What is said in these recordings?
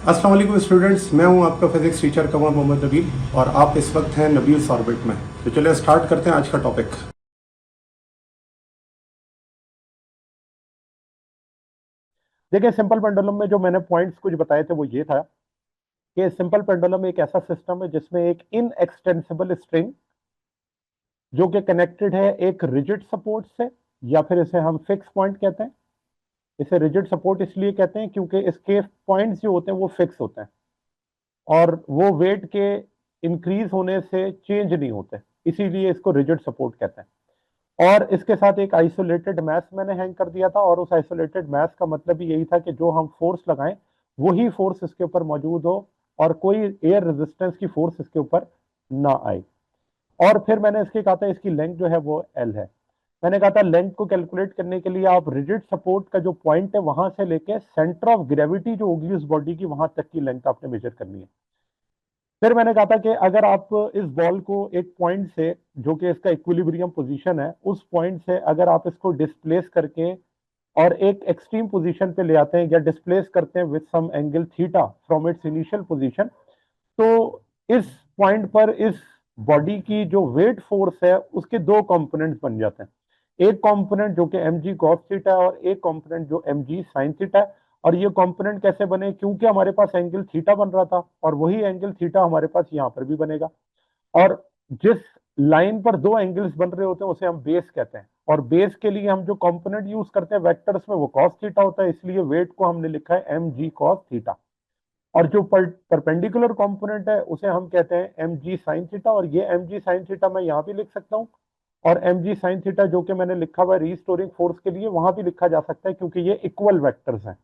अस्सलाम वालेकुम स्टूडेंट्स, मैं हूं आपका फिजिक्स टीचर कमर मोहम्मद नबील और आप इस वक्त हैं नबील्स ऑर्बिट में। तो चलिए स्टार्ट करते हैं आज का टॉपिक। देखिए, सिंपल पेंडुलम में जो मैंने पॉइंट्स कुछ बताए थे वो ये था कि सिंपल पेंडुलम एक ऐसा सिस्टम है जिसमें एक इनएक्सटेंसिबल स्ट्रिंग जो कि कनेक्टेड है एक रिजिड सपोर्ट से, या फिर इसे हम फिक्स पॉइंट कहते हैं। इसे रिजिड सपोर्ट इसलिए कहते हैं क्योंकि इसके पॉइंट्स जो होते हैं वो फिक्स होते हैं और वो वेट के इंक्रीज होने से चेंज नहीं होते, इसीलिए इसको रिजिड सपोर्ट कहते हैं। और इसके साथ एक आइसोलेटेड मैस मैंने हैंग कर दिया था, और उस आइसोलेटेड मैस का मतलब भी यही था कि जो हम फोर्स लगाएं वही फोर्स इसके ऊपर मौजूद हो और कोई एयर रेजिस्टेंस की फोर्स इसके ऊपर ना आए। और फिर मैंने इसके कहा था इसकी लेंथ जो है वो एल है। मैंने कहा था लेंथ को कैलकुलेट करने के लिए आप रिजिड सपोर्ट का जो पॉइंट है वहां से लेके सेंटर ऑफ ग्रेविटी जो होगी उस बॉडी की, वहां तक की लेंथ आपने मेजर करनी है। फिर मैंने कहा था कि अगर आप इस बॉल को एक पॉइंट से, जो कि इसका इक्विलिब्रियम पोजीशन है, उस पॉइंट से अगर आप इसको डिस्प्लेस करके और एक एक्सट्रीम पोजीशन पे ले आते हैं या डिस्प्लेस करते हैं with some angle theta from its initial position, तो इस पॉइंट पर इस बॉडी की जो वेट फोर्स है उसके दो कंपोनेंट्स बन जाते हैं। एक कंपोनेंट जो कि एम जी कॉस थीटा है और एक कंपोनेंट जो एम जी साइन थीटा है। और ये कंपोनेंट कैसे बने? क्योंकि हमारे पास एंगल थीटा बन रहा था और वही एंगल थीटा हमारे पास यहां पर भी बनेगा। और जिस लाइन पर दो एंगल्स बन रहे होते हैं उसे हम बेस कहते हैं, और बेस के लिए हम जो कंपोनेंट यूज करते हैं वेक्टर्स में वो कॉस थीटा होता है, इसलिए वेट को हमने लिखा है एम जी कॉस थीटा। और जो परपेंडिकुलर कंपोनेंट है उसे हम कहते हैं एम जी साइन थीटा, और ये एम जी साइन थीटा मैं यहाँ भी लिख सकता हूँ। और एम जी साइन थीटा जो कि मैंने लिखा हुआ है रीस्टोरिंग फोर्स के लिए, वहां भी लिखा जा सकता है क्योंकि ये इक्वल वेक्टर्स हैं।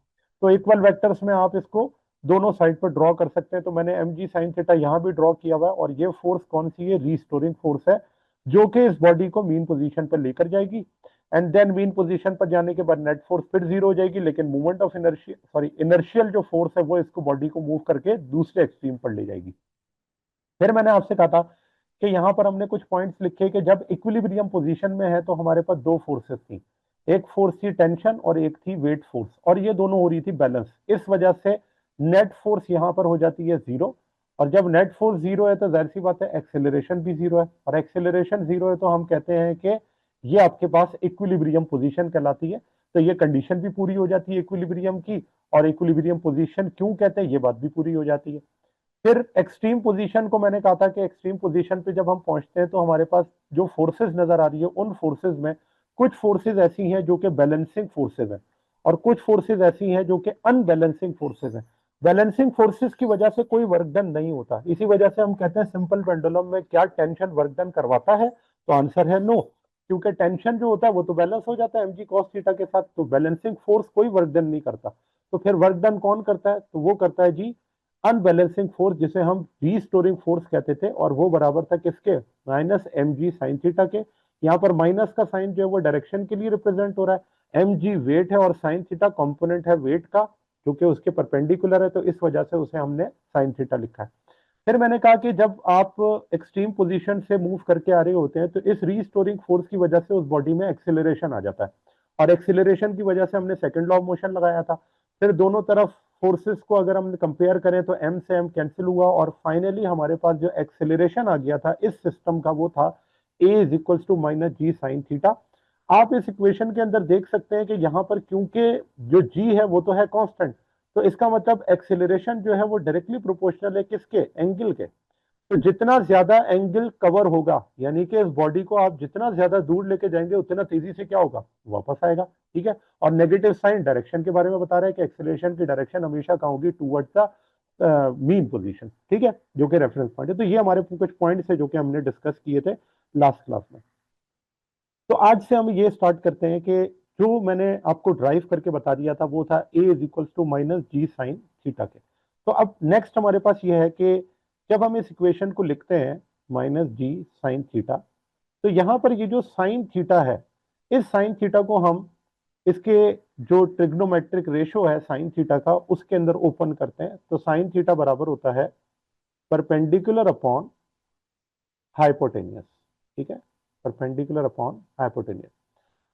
तो इक्वल वेक्टर्स में आप इसको दोनों साइड पर ड्रॉ कर सकते हैं। तो मैंने एम जी साइन थीटा यहाँ भी ड्रॉ किया हुआ है, और ये फोर्स कौन सी है? रीस्टोरिंग फोर्स है, जो कि इस बॉडी को मीन पोजीशन पर लेकर जाएगी। एंड देन मीन पोजीशन पर जाने के बाद नेट फोर्स फिर जीरो हो जाएगी, लेकिन movement of inertial, sorry inertial जो फोर्स है वो इसको बॉडी को मूव करके दूसरे एक्सट्रीम पर ले जाएगी। फिर मैंने आपसे कहा था कि यहां पर हमने कुछ पॉइंट्स लिखे कि जब इक्विलिब्रियम पोजीशन में है तो हमारे पास दो फोर्सेस थी। एक फोर्स थी टेंशन और एक थी वेट फोर्स, और ये दोनों हो रही थी बैलेंस। इस वजह से नेट फोर्स यहां पर हो जाती है जीरो। और जब नेट फोर्स जीरो है तो जाहिर सी बात है एक्सेलरेशन भी जीरो है, और एक्सेलरेशन जीरो है तो हम कहते हैं कि ये आपके पास इक्विलिब्रियम पोजीशन कहलाती है। तो ये कंडीशन भी पूरी हो जाती है इक्विलिब्रियम की, और इक्विलिब्रियम पोजीशन क्यों कहते हैं ये बात भी पूरी हो जाती है। फिर एक्सट्रीम पोजीशन को मैंने कहा था कि एक्सट्रीम पोजीशन पे जब हम पहुंचते हैं तो हमारे पास जो फोर्सेस नजर आ रही है उन फोर्सेस में कुछ फोर्सेस ऐसी हैं जो कि बैलेंसिंग फोर्सेस हैं, और कुछ फोर्सेस ऐसी हैं जो कि अनबैलेंसिंग फोर्सेस हैं। बैलेंसिंग फोर्सेस की वजह से कोई वर्क डन नहीं होता, इसी वजह से हम कहते हैं सिंपल पेंडुलम में क्या टेंशन वर्क डन करवाता है? तो आंसर है नो, क्योंकि टेंशन जो होता है वो तो बैलेंस हो जाता है एम जी कॉस थीटा के साथ, तो बैलेंसिंग फोर्स कोई वर्क डन नहीं करता। तो फिर वर्क डन कौन करता है? तो वो करता है जी अनबैलेंसिंग फोर्स, जिसे हम रीस्टोरिंग फोर्स कहते थे, और वो बराबर था किसके? Minus m g sine theta के। यहाँ पर माइनस का साइन जो है वो डायरेक्शन के लिए रिप्रेजेंट हो रहा है। एम जी वेट है और साइन थीटा कंपोनेंट है वेट का, जो कि उसके परपेंडिकुलर है, तो इस वजह से उसे हमने साइन थीटा लिखा है। फिर मैंने कहा कि जब आप एक्सट्रीम पोजीशन से मूव करके आ रहे होते हैं तो इस रीस्टोरिंग फोर्स की वजह से उस बॉडी में एक्सेलरेशन आ जाता है, और एक्सेलरेशन की वजह से हमने सेकंड लॉ ऑफ मोशन लगाया था। फिर दोनों तरफ फोर्सेस को अगर हम कंपेयर करें तो एम से एम कैंसिल हुआ, और फाइनली हमारे पास जो एक्सेलरेशन आ गया था इस सिस्टम का वो था a is equals to minus g sine theta. आप इस इक्वेशन के अंदर देख सकते हैं कि यहाँ पर क्योंकि जो जी है वो तो है कांस्टेंट, तो इसका मतलब एक्सेलरेशन जो है वो डायरेक्टली प्रोपोर्शनल है किसके? एंगल के। तो जितना ज्यादा एंगल कवर होगा, यानी कि इस बॉडी को आप जितना ज्यादा दूर लेके जाएंगे उतना तेजी से क्या होगा? वापस आएगा। ठीक है। और नेगेटिव साइन डायरेक्शन के बारे में बता रहा है कि एक्सेलरेशन की डायरेक्शन हमेशा कहाँ होगी? Towards the mean position. ठीक है, जो कि रेफरेंस पॉइंट है। तो ये हमारे कुछ पॉइंट्स है जो कि हमने डिस्कस किए थे लास्ट क्लास में। तो आज से हम ये स्टार्ट करते हैं कि जो मैंने आपको ड्राइव करके बता दिया था वो था a is equal to minus g sine theta के। तो अब नेक्स्ट हमारे पास ये है कि जब हम इस इक्वेशन को लिखते हैं माइनस जी साइन थीटा, तो यहां पर ये जो साइन थीटा है, इस साइन थीटा को हम इसके जो ट्रिग्नोमेट्रिक रेशो है साइन थीटा का उसके अंदर ओपन करते हैं। तो साइन थीटा बराबर होता है परपेंडिकुलर अपॉन हाइपोटेनियस। ठीक है, परपेंडिकुलर अपॉन हाइपोटेनियस।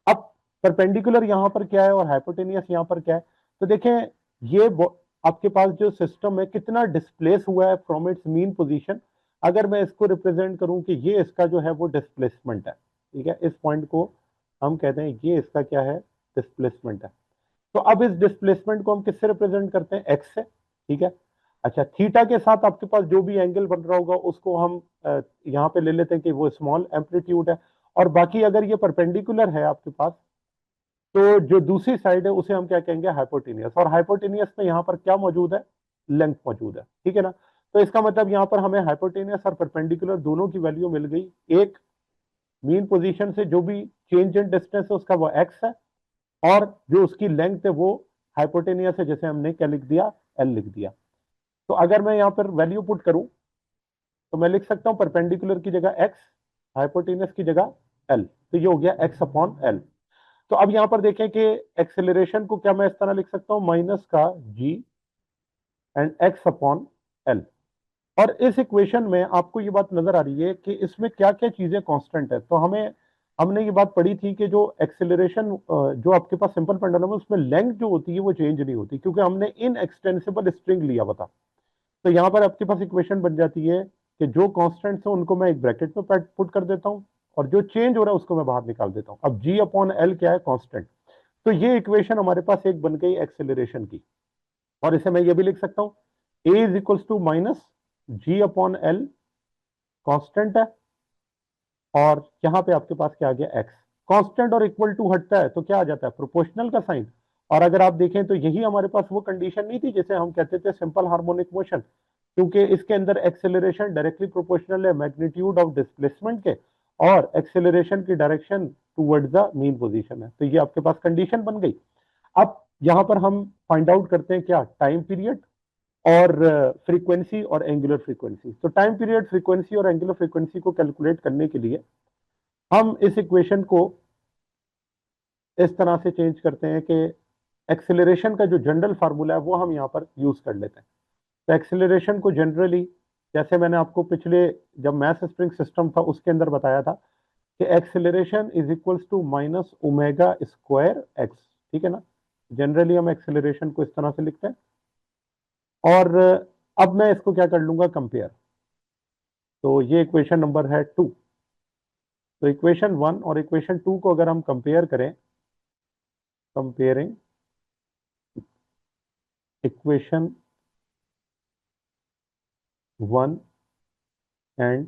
अब परपेंडिकुलर यहां पर क्या है और हाइपोटेनियस यहां पर क्या है? तो देखें, ये आपके पास जो सिस्टम है कितना डिस्प्लेस हुआ है फ्रॉम इट्स मीन पोजीशन। अगर मैं इसको रिप्रेजेंट करूं कि ये इसका जो है वो डिस्प्लेसमेंट है, ठीक है, इस पॉइंट को हम कहते हैं ये इसका क्या है, डिस्प्लेसमेंट है। तो अब इस डिस्प्लेसमेंट को हम किससे रिप्रेजेंट करते हैं, एक्स से, ठीक है। अच्छा, थीटा के साथ आपके पास जो भी एंगल बन रहा होगा उसको हम यहाँ पे ले लेते हैं कि वो स्मॉल एम्पलीट्यूड है। और बाकी अगर ये परपेंडिकुलर है आपके पास, तो जो दूसरी साइड है उसे हम क्या कहेंगे, हाइपोटेनियस। और हाइपोटेनियस में यहाँ पर क्या मौजूद है, लेंथ मौजूद है, ठीक है ना। तो इसका मतलब यहाँ पर हमें हाइपोटेनियस और परपेंडिकुलर दोनों की वैल्यू मिल गई। एक मीन पोजीशन से जो भी चेंज इन डिस्टेंस है उसका वो एक्स है, और जो उसकी लेंथ है वो हाइपोटेनियस है, जैसे हमने क्या लिख दिया, एल लिख दिया। तो अगर मैं यहाँ पर वैल्यू पुट करूं तो मैं लिख सकता हूं परपेंडिकुलर की जगह एक्स, हाइपोटेनियस की जगह एल। तो ये हो गया एक्स अपॉन एल। तो अब यहां पर देखें कि एक्सेलरेशन को क्या मैं इस तरह लिख सकता हूं, माइनस का जी एंड एक्स अपॉन एल। और इस इक्वेशन में आपको ये बात नजर आ रही है कि इसमें क्या क्या चीजें कांस्टेंट है। तो हमने ये बात पढ़ी थी कि जो एक्सेलरेशन जो आपके पास सिंपल पेंडुलम है उसमें लेंथ जो होती है वो चेंज नहीं होती, क्योंकि हमने इन एक्सटेंसिबल स्ट्रिंग लिया हुआ था। तो यहां पर आपके पास इक्वेशन बन जाती है कि जो कांस्टेंट्स है उनको मैं एक ब्रैकेट में पुट कर देता हूं, और जो चेंज हो रहा है उसको मैं बाहर निकाल देता हूं। अब जी अपॉन एल क्या है, कांस्टेंट। तो ये इक्वेशन हमारे पास एक बन गई एक्सेलरेशन की। और इसे मैं ये भी लिख सकता हूं, a is equals to minus g upon l, constant है, और यहां पे आपके पास क्या आ गया, एक्स। कांस्टेंट और इक्वल टू हटता है तो क्या आ जाता है, प्रोपोर्शनल का साइन। और अगर आप देखें तो यही हमारे पास वो कंडीशन नहीं थी जिसे हम कहते थे सिंपल हार्मोनिक मोशन, क्योंकि इसके अंदर एक्सेलरेशन डायरेक्टली प्रोपोर्शनल है मैग्नीट्यूड ऑफ डिस्प्लेसमेंट के, और एक्सेलरेशन की direction towards the mean position है। तो ये आपके पास कंडीशन बन गई। अब यहां पर हम फाइंड आउट करते हैं क्या, टाइम पीरियड और फ्रीक्वेंसी और एंगुलर फ्रीक्वेंसी। तो टाइम पीरियड, फ्रीक्वेंसी और एंगुलर फ्रीक्वेंसी को कैलकुलेट करने के लिए हम इस इक्वेशन को इस तरह से चेंज करते हैं कि एक्सेलरेशन का जो जनरल फार्मूला है वो हम यहाँ पर यूज कर लेते हैं। तो एक्सेलरेशन को जनरली, जैसे मैंने आपको पिछले जब मैथ स्प्रिंग सिस्टम था उसके अंदर बताया था कि acceleration is equals to minus omega square x, ठीक है ना। जनरली हम एक्सेलरेशन को इस तरह से लिखते हैं। और अब मैं इसको क्या कर लूंगा, कंपेयर। तो ये इक्वेशन नंबर है 2। तो इक्वेशन 1 और इक्वेशन 2 को अगर हम कंपेयर करें, comparing equation 1 and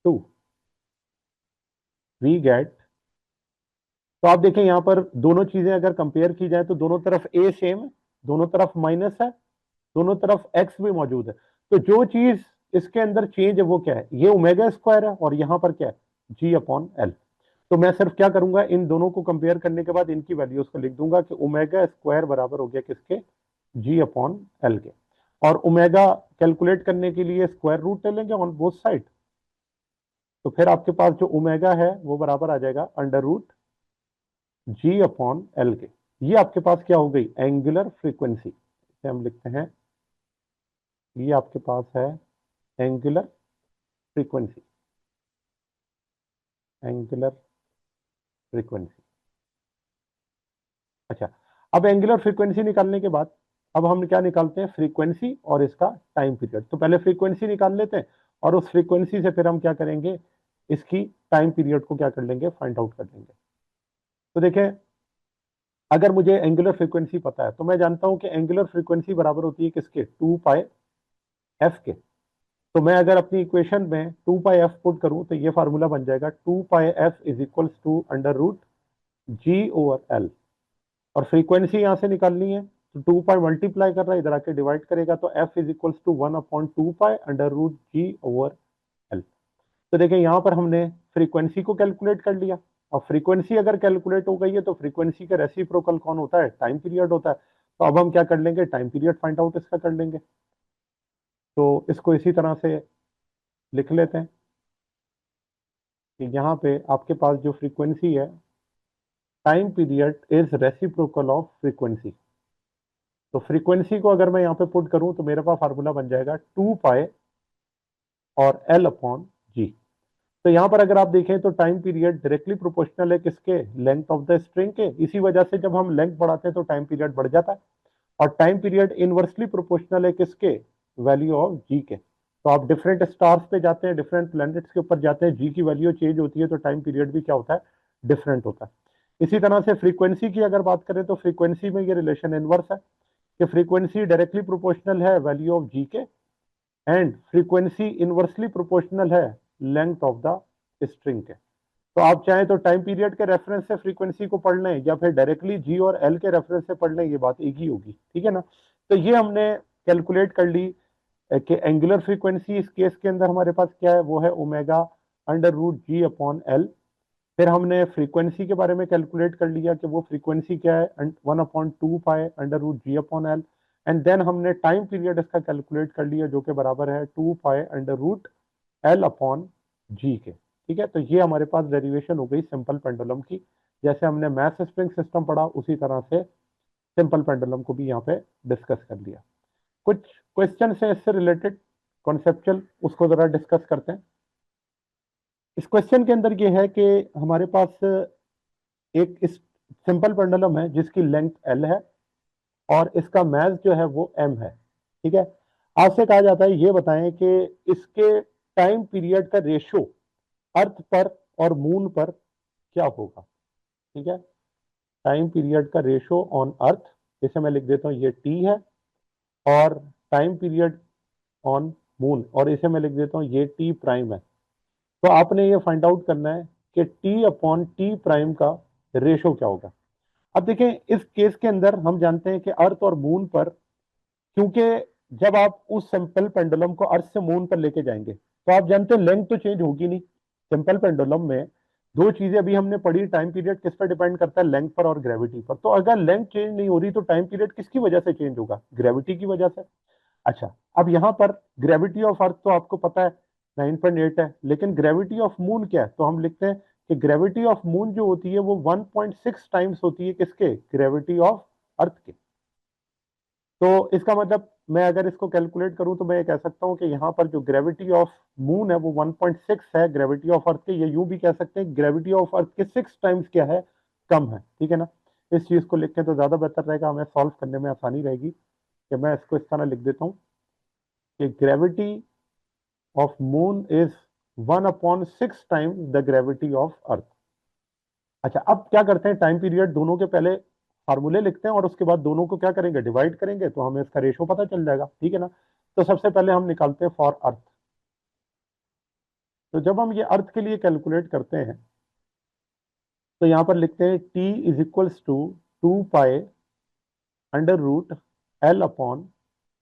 2 we get. तो आप देखें यहां पर दोनों चीजें अगर कंपेयर की जाए तो दोनों तरफ ए सेम है, दोनों तरफ माइनस है, दोनों तरफ एक्स भी मौजूद है। तो जो चीज इसके अंदर चेंज है वो क्या है, ये ओमेगा स्क्वायर है, और यहां पर क्या है, जी अपॉन एल। तो मैं सिर्फ क्या करूंगा, इन दोनों को कंपेयर करने के बाद इनकी वैल्यूज को लिख दूंगा कि ओमेगा स्क्वायर बराबर हो गया किसके, जी अपॉन एल के। और ओमेगा कैलकुलेट करने के लिए स्क्वायर रूट ले लेंगे ऑन बोथ साइड। तो फिर आपके पास जो ओमेगा है वो बराबर आ जाएगा under root g upon L के। ये आपके पास क्या हो गई, एंगुलर फ्रीक्वेंसी। इसे हम लिखते हैं, ये आपके पास है एंगुलर फ्रीक्वेंसी, एंगुलर फ्रीक्वेंसी। अच्छा, अब एंगुलर फ्रीक्वेंसी निकालने के बाद अब हम क्या निकालते हैं, फ्रीक्वेंसी और इसका टाइम पीरियड। तो पहले फ्रीक्वेंसी निकाल लेते हैं, और उस फ्रीक्वेंसी से फिर हम क्या करेंगे, इसकी टाइम पीरियड को क्या कर लेंगे, फाइंड आउट कर लेंगे। तो देखें, अगर मुझे एंगुलर फ्रीक्वेंसी पता है तो मैं जानता हूं कि एंगुलर फ्रीक्वेंसी बराबर होती है किसके, 2 पाई एफ के। तो मैं अगर अपनी इक्वेशन में 2 पाई एफ पुट करूं तो ये फार्मूला बन जाएगा 2 pi f is equals to under root g over l. और फ्रीक्वेंसी यहां से निकालनी है, तो 2 पाई मल्टीप्लाई कर रहा है, इधर आके डिवाइड करेगा, तो f is equals to 1 upon 2 pi under root g over l. तो देखें यहां पर हमने फ्रीक्वेंसी को कैलकुलेट कर लिया। अब फ्रीक्वेंसी अगर कैलकुलेट हो गई है तो फ्रीक्वेंसी का रेसिप्रोकल कौन होता है, टाइम पीरियड होता है। तो अब हम क्या कर लेंगे, टाइम पीरियड फाइंड आउट इसका कर लेंगे। तो इसको इसी तरह से लिख लेते हैं कि यहाँ पे आपके पास जो फ्रीक्वेंसी है, time period is reciprocal of frequency. तो फ्रीक्वेंसी को अगर मैं यहाँ पे पुट करूं तो मेरे पास फार्मूला बन जाएगा 2 पाई और एल अपॉन जी। तो यहां पर अगर आप देखें तो टाइम पीरियड डायरेक्टली प्रोपोर्शनल है किसके, लेंथ ऑफ द स्ट्रिंग के। इसी वजह से जब हम लेंथ बढ़ाते हैं तो टाइम पीरियड बढ़ जाता है। और टाइम पीरियड इनवर्सली प्रोपोर्शनल है किसके, वैल्यू ऑफ जी के। तो आप डिफरेंट स्टार्स पे जाते हैं, डिफरेंट प्लैनेट्स के ऊपर जाते हैं, जी की वैल्यू चेंज होती है तो टाइम पीरियड भी क्या होता है, डिफरेंट होता है। इसी तरह से फ्रीक्वेंसी की अगर बात करें तो फ्रीक्वेंसी में ये रिलेशन इनवर्स है कि फ्रीक्वेंसी डायरेक्टली प्रोपोर्शनल है वैल्यू ऑफ जी के एंड फ्रीक्वेंसी इनवर्सली प्रोपोर्शनल है लेंथ ऑफ द स्ट्रिंग के। तो आप चाहें तो टाइम पीरियड के रेफरेंस से फ्रीक्वेंसी को पढ़ लें या फिर डायरेक्टली जी और एल के रेफरेंस से पढ़ लें, ये बात एक ही होगी, ठीक है ना। तो ये हमने कैलकुलेट कर ली कि एंगुलर फ्रीक्वेंसी इस केस के अंदर हमारे पास क्या है, वो है omega under root g upon L. फिर हमने फ्रीक्वेंसी के बारे में कैलकुलेट कर लिया कि वो फ्रीक्वेंसी क्या है, 1/2 pi under root g upon l. And then हमने टाइम पीरियड इसका कैलकुलेट कर लिया जो कि बराबर है 2 pi under root l upon g के, ठीक है। तो ये हमारे पास डेरिवेशन हो गई सिंपल पेंडुलम की। जैसे हमने मैथ स्प्रिंग सिस्टम पढ़ा उसी तरह से सिंपल पेंडुलम को भी यहाँ पे डिस्कस कर लिया। कुछ क्वेश्चन है इससे रिलेटेड कॉन्सेप्चुअल, उसको जरा डिस्कस करते हैं। इस क्वेश्चन के अंदर ये है कि हमारे पास एक इस सिंपल पेंडुलम है जिसकी लेंथ एल है और इसका मैथ जो है वो एम है, ठीक है। आपसे कहा जाता है ये बताएं कि इसके टाइम पीरियड का रेशो अर्थ पर और मून पर क्या होगा, ठीक है। टाइम पीरियड का रेशो ऑन अर्थ, जैसे मैं लिख देता हूं ये टी है, और टाइम पीरियड ऑन मून, और इसे मैं लिख देता हूं ये टी प्राइम है। तो आपने ये फाइंड आउट करना है कि टी अपॉन टी प्राइम का रेशो क्या होगा। अब देखें इस केस के अंदर हम जानते हैं कि अर्थ और मून पर, क्योंकि जब आप उस सिंपल पेंडुलम को अर्थ से मून पर लेके जाएंगे तो आप जानते हैं लेंथ तो चेंज होगी नहीं। सिंपल पेंडुलम में दो चीजें अभी हमने पढ़ी, टाइम पीरियड किस पर डिपेंड करता है, लेंथ पर और ग्रेविटी पर। तो अगर लेंथ चेंज नहीं हो रही तो टाइम पीरियड किसकी वजह से चेंज होगा, ग्रेविटी की वजह से। अच्छा, अब यहां पर ग्रेविटी ऑफ अर्थ तो आपको पता है 9.8 है, लेकिन ग्रेविटी ऑफ मून क्या है, तो हम लिखते हैं कि ग्रेविटी ऑफ मून जो होती है वो 1.6 टाइम्स होती है किसके, ग्रेविटी ऑफ अर्थ के। तो इसका मतलब मैं अगर इसको कैलकुलेट करूं तो मैं ये कह सकता हूं कि यहाँ पर जो ग्रेविटी ऑफ मून है वो 1.6 है ग्रेविटी ऑफ अर्थ के, या यूं भी कह सकते हैं ग्रेविटी ऑफ अर्थ के 6 टाइम्स क्या है, कम है, ठीक है ना। इस चीज को लिखें तो ज्यादा बेहतर रहेगा, हमें सॉल्व करने में आसानी रहेगी। कि मैं इसको इस तरह लिख देता हूँ कि gravity of moon is 1/6 time the gravity of अर्थ। अच्छा, अब क्या करते हैं, टाइम पीरियड दोनों के पहले फार्मूले लिखते हैं और उसके बाद दोनों को क्या करेंगे, डिवाइड करेंगे, तो हमें इसका रेशो पता चल जाएगा, ठीक है ना। तो सबसे पहले हम निकालते हैं फॉर अर्थ। तो जब हम ये अर्थ के लिए कैलकुलेट करते हैं तो यहां पर लिखते हैं t is equals to 2 pi under root l upon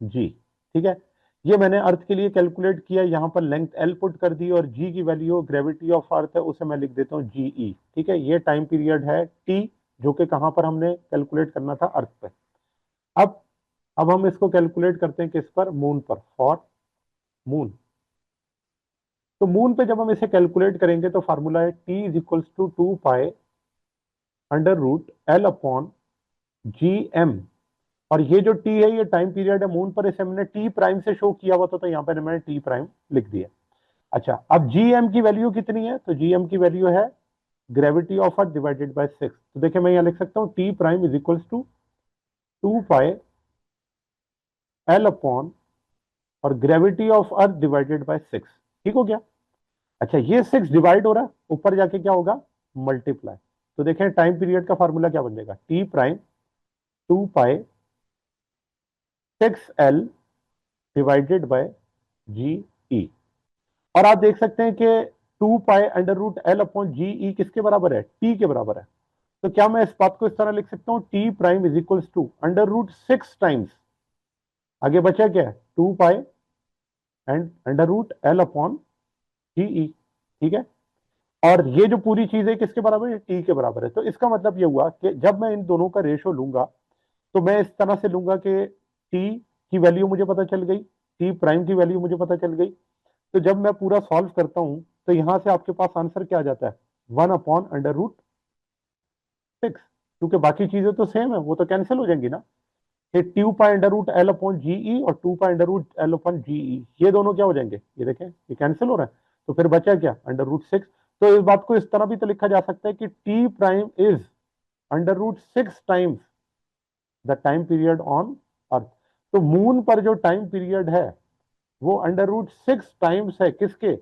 g, ठीक है। ये मैंने अर्थ के लिए कैलकुलेट किया, यहां पर लेंथ एल पुट कर दी और जी की वैल्यू ग्रेविटी ऑफ अर्थ है उसे मैं लिख देता हूं जीई, ठीक है। ये टाइम पीरियड है टी, जो कि कहां पर हमने कैलकुलेट करना था, अर्थ पे। अब अब हम इसको कैलकुलेट करते हैं किस पर, मून पर, फॉर मून। तो मून पे जब हम इसे कैलकुलेट करेंगे तो फार्मूला है T is equals to 2 pi under root l upon g m. और ये जो टी है ये टाइम पीरियड है मून पर, इसे हमने टी प्राइम से शो किया हुआ था तो यहाँ पे मैंने टी प्राइम लिख दिया। अच्छा, अब जी एम की वैल्यू कितनी है, तो जी एम की वैल्यू है gravity of earth divided by 6। तो देखिए मैं यहाँ लिख सकता हूँ t prime is equals to 2 pi l upon और gravity of earth divided by 6, ठीक हो गया। अच्छा, ये 6 डिवाइड हो रहा है, ऊपर जाके क्या होगा, मल्टीप्लाई। तो देखें टाइम पीरियड का फॉर्मूला क्या बन जाएगा, t prime 2 pi 6 l divided by g e. और आप देख सकते हैं कि 2 pi under root l upon g e किसके बराबर है, टी के बराबर है। तो क्या मैं इस बात को इस तरह लिख सकता हूं, t prime is equals to under root 6 times, आगे बचा क्या है 2 pi and under root l upon g e, ठीक है। और ये जो पूरी चीज है किसके बराबर है, टी के बराबर है। तो इसका मतलब ये हुआ कि जब मैं इन दोनों का रेशो लूंगा तो मैं इस तरह से लूंगा कि टी की वैल्यू मुझे पता चल गई, टी प्राइम की वैल्यू मुझे पता चल गई। तो जब मैं पूरा सॉल्व करता हूं तो यहां से आपके पास आंसर क्या आ जाता है, 1/√6, क्योंकि बाकी चीजें तो सेम है, वो तो कैंसिल हो जाएंगी ना। ये 2 pi under root l upon g और 2 pi under root l upon g, ये दोनों क्या हो जाएंगे, ये देखें ये कैंसिल हो रहा है। तो फिर बचा क्या, √6। तो इस बात को इस तरह भी तो लिखा जा सकता है कि T prime is √6 times the time period on earth. तो मून पर जो टाइम पीरियड है वो √6 टाइम्स है किसके,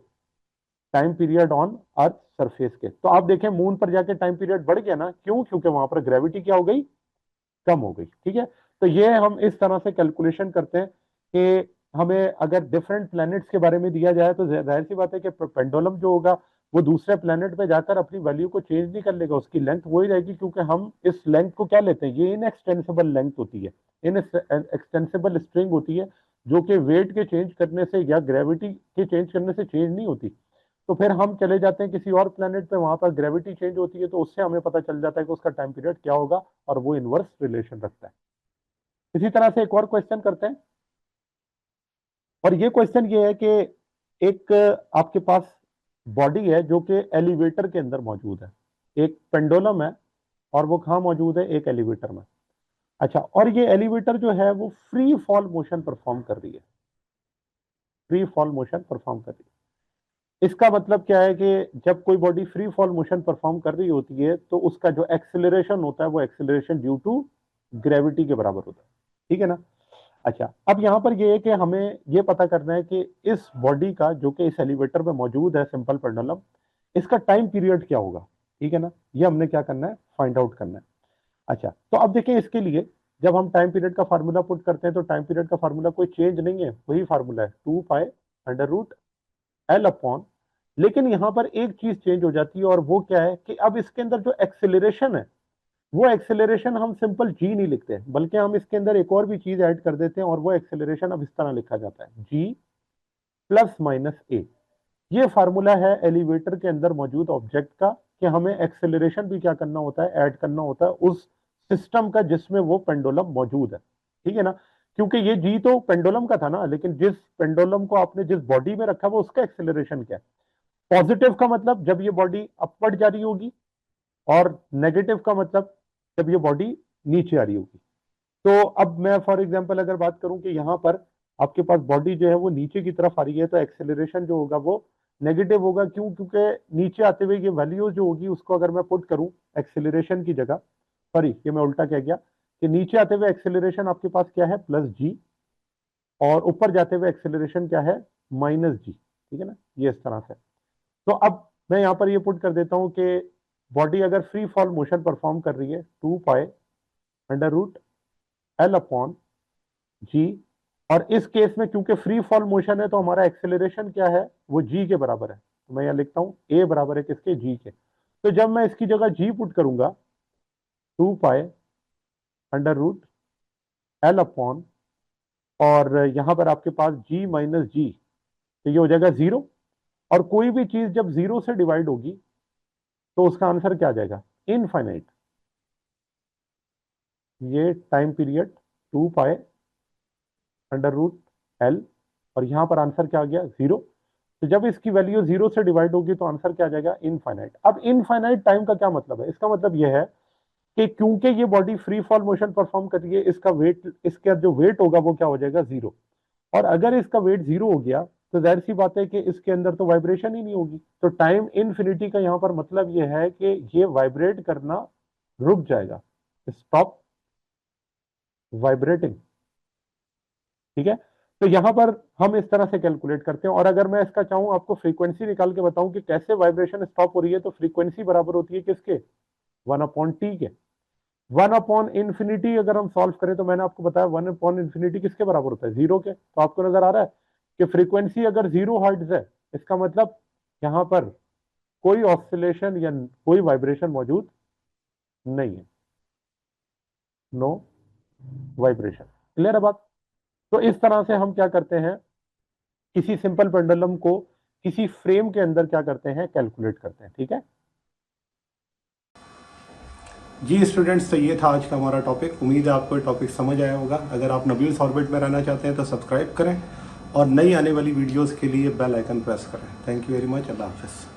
time period on earth surface के। तो आप देखें मून पर जाके टाइम पीरियड बढ़ गया ना, क्यों, क्योंकि वहां पर ग्रेविटी क्या हो गई, कम हो गई। ठीक है, तो ये हम इस तरह से कैलकुलेशन करते हैं कि हमें अगर डिफरेंट प्लैनेट्स के बारे में दिया जाए तो जाहिर सी बात है कि पेंडुलम जो होगा वो दूसरे प्लैनेट पे जाकर अपनी वैल्यू को चेंज नहीं कर लेगा, उसकी लेंथ वही रहेगी, क्योंकि हम इस लेंथ को क्या लेते हैं, ये इनएक्सटेंसिबल लेंथ होती है, इनएक्सटेंसिबल स्ट्रिंग होती है, जो कि वेट के चेंज करने से या ग्रेविटी के चेंज करने से चेंज नहीं होती। तो फिर हम चले जाते हैं किसी और प्लेनेट पे, वहां पर ग्रेविटी चेंज होती है, तो उससे हमें पता चल जाता है कि उसका टाइम पीरियड क्या होगा, और वो इनवर्स रिलेशन रखता है। इसी तरह से एक और क्वेश्चन करते हैं, और ये क्वेश्चन ये है कि एक आपके पास बॉडी है जो कि एलिवेटर के अंदर मौजूद है, एक पेंडुलम है और वो कहाँ मौजूद है, एक एलिवेटर में। अच्छा, और ये एलिवेटर जो है वो फ्री फॉल मोशन परफॉर्म कर रही है, फ्री फॉल मोशन परफॉर्म कर रही है। इसका मतलब क्या है कि जब कोई body free fall motion perform कर रही होती है तो उसका जो एक्सेलरेशन होता है वो एक्सेलरेशन ड्यू टू ग्रेविटी के बराबर होता है। ठीक है ना। अच्छा, अब यहां पर ये है कि हमें ये पता करना है कि इस बॉडी का जो कि इस एलिवेटर में मौजूद है, सिंपल पेंडुलम, इसका टाइम पीरियड क्या होगा। ठीक है ना, ये हमने क्या करना है, फाइंड आउट करना है। अच्छा, तो अब देखें, इसके लिए जब हम टाइम पीरियड का फार्मूला पुट करते हैं तो टाइम पीरियड का फार्मूला कोई चेंज नहीं है, वही फार्मूला है 2π√L/। लेकिन यहां पर एक चीज चेंज हो जाती है, और वो क्या है कि अब इसके अंदर जो एक्सेलरेशन है वो एक्सेलरेशन हम सिंपल जी नहीं लिखते, बल्कि हम इसके अंदर एक और भी चीज ऐड कर देते हैं, और वो एक्सेलरेशन अब इस तरह लिखा जाता है G+-A। ये फार्मूला है एलिवेटर के अंदर मौजूद ऑब्जेक्ट का, कि हमें एक्सेलरेशन भी क्या करना होता है, ऐड करना होता है उस सिस्टम का जिसमें वो पेंडुलम मौजूद है। ठीक है ना, क्योंकि ये जी तो पेंडुलम का था ना, लेकिन जिस पेंडुलम को आपने जिस बॉडी में रखा वो उसका एक्सेलरेशन क्या है। पॉजिटिव का मतलब जब ये बॉडी अपवर्ड जा रही होगी, और नेगेटिव का मतलब जब ये बॉडी नीचे आ रही होगी। तो अब मैं फॉर एग्जांपल अगर बात करूं कि यहां पर आपके पास बॉडी जो है वो नीचे की तरफ आ रही है, तो एक्सेलरेशन जो होगा वो नेगेटिव होगा। क्यों, क्योंकि नीचे आते हुए ये वैल्यू जो होगी उसको अगर मैं पुट करूं एक्सेलरेशन की जगह, सॉरी ये मैं उल्टा कह गया, कि नीचे आते हुए एक्सेलरेशन आपके पास क्या है, +G, और ऊपर जाते हुए एक्सेलरेशन क्या है, -G। ठीक है ना, ये इस तरह से। तो अब मैं यहां पर ये पुट कर देता हूं कि बॉडी अगर फ्री फॉल मोशन परफॉर्म कर रही है 2π√L/G, और इस केस में क्योंकि फ्री फॉल मोशन है तो हमारा एक्सेलरेशन क्या है, वो G के बराबर है। तो मैं यहां लिखता हूं A बराबर है किसके, G के। तो जब मैं इसकी जगह G पुट करूंगा 2π√L/, और यहां पर आपके पास G-G, तो ये हो जाएगा 0। और कोई भी चीज जब 0 से डिवाइड होगी तो उसका आंसर क्या आ जाएगा, इनफाइनाइट। ये टाइम पीरियड 2π√L, और यहां पर आंसर क्या आ गया, 0। तो जब इसकी वैल्यू 0 से डिवाइड होगी तो आंसर क्या आ जाएगा, इनफाइनाइट। अब इनफाइनाइट टाइम का क्या मतलब है, इसका मतलब यह है कि क्योंकि ये body free fall motion perform कर रही है, इसका वेट, इसका जो वेट होगा वो क्या हो जाएगा, 0। और अगर इसका वेट 0 हो गया तो जाहिर सी बात है कि इसके अंदर तो वाइब्रेशन ही नहीं होगी। तो टाइम इनफिनिटी का यहां पर मतलब यह है कि ये वाइब्रेट करना रुक जाएगा, स्टॉप वाइब्रेटिंग। ठीक है, तो यहां पर हम इस तरह से कैलकुलेट करते हैं। और अगर मैं इसका चाहूं आपको फ्रीक्वेंसी निकाल के बताऊं कि कैसे वाइब्रेशन स्टॉप हो रही है, तो फ्रीक्वेंसी बराबर होती है किसके, 1/T के। 1/∞ अगर हम सॉल्व करें तो मैंने आपको बताया 1/∞ किसके बराबर होता है, 0 के। तो आपको नजर आ रहा है कि फ्रीक्वेंसी अगर 0 हर्ट्ज है, इसका मतलब यहां पर कोई ऑसिलेशन या कोई वाइब्रेशन मौजूद नहीं है, नो वाइब्रेशन। क्लियर है बात। तो इस तरह से हम क्या करते हैं, किसी सिंपल पेंडुलम को किसी फ्रेम के अंदर क्या करते हैं, कैलकुलेट करते हैं। ठीक है जी स्टूडेंट्स, तो ये था आज का हमारा टॉपिक। उम्मीद है आपको ये टॉपिक समझ आया होगा। अगर आप नब्यूल्स ऑर्बिट में रहना चाहते हैं तो सब्सक्राइब करें, और नई आने वाली वीडियोस के लिए बेल आइकन प्रेस करें। Thank you very much. Allah हाफिज़।